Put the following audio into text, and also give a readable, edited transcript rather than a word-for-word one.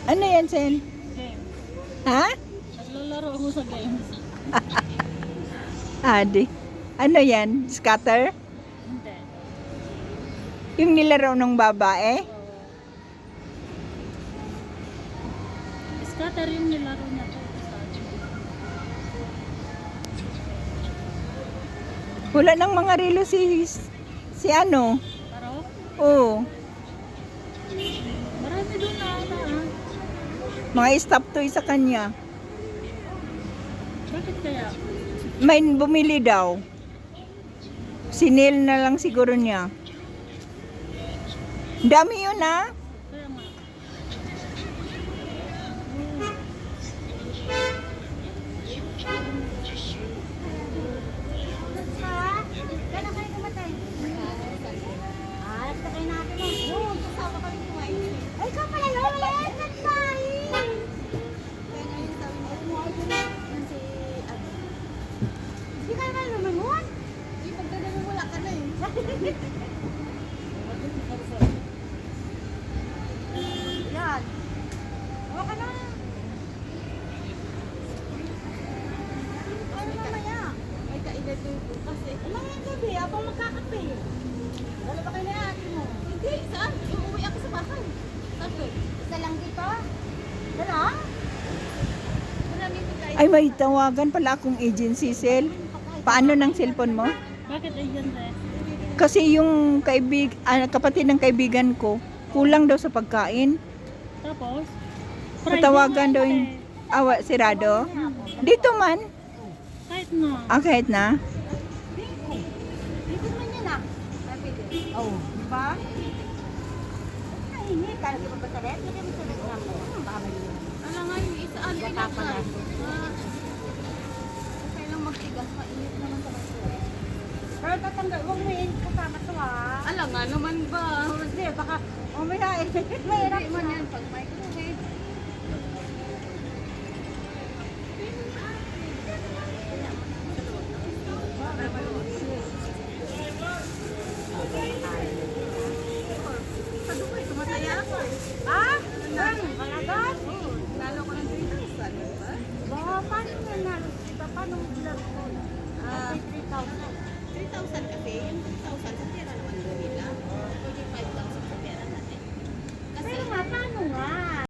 Ano yan, Sen? Game. Ha? Naglalaro ako sa games. Adi. Ano yan? Scatter? Hindi. Yung nilaro ng babae? Scatter yung nilaro niya to. Wala nang mga relo si ano? Pero, Oo. marami doon na ata. Mga stop toy sa kanya. Bakit kaya? May bumili daw. Sinil na lang siguro niya. Dami yun ha. Kaya nga. Kailan kayo kumatay? Sakay natin lang. Oo, sasama kami kumain. Ay, ikaw pala, Lola! Nagkain! Kaya ngayon sabi mo, kumain ko na. Yan si, Hindi ka naman lumangon? Hindi, pagdadalo wala ka na eh. Yan. Hawa ka na. Ano mamaya? May kaedad yung bukas eh. Alam mo yung gabi, abang magkakape. Wala ba kayo na ate mo? Hindi, saan? Uuwi ako sa bahay. Saan doon? Isa lang dito? Wala? Maraming pagkain. Ay, may tawagan pala akong agency, Sel. Paano ng cellphone mo? Bakit agent eh? Kasi yung kapatid ng kaibigan ko, kulang daw sa pagkain. Tapos, Matawagan daw yung sirado. Dito man. kahit na. Kahit na. Dito man yan ah. Oo. Di ba? Ay, hindi. Kala ko ba sa red? Hindi mo sa red nga mo. Baka may Alam nga yung isa, ano gata pa na. Kailang magtigas. Mainit naman sa baso. Pero tatanggal. Huwag mo yun kasama to ah. Alam nga naman ba? Hindi, baka umaya eh. Mahirap Hindi man yan pag microwave. Sa Dubai, tumataya ako. Ah? Saan? Malagas? Oo, lalo ko ng 3,000. Ba, paano na? Paano?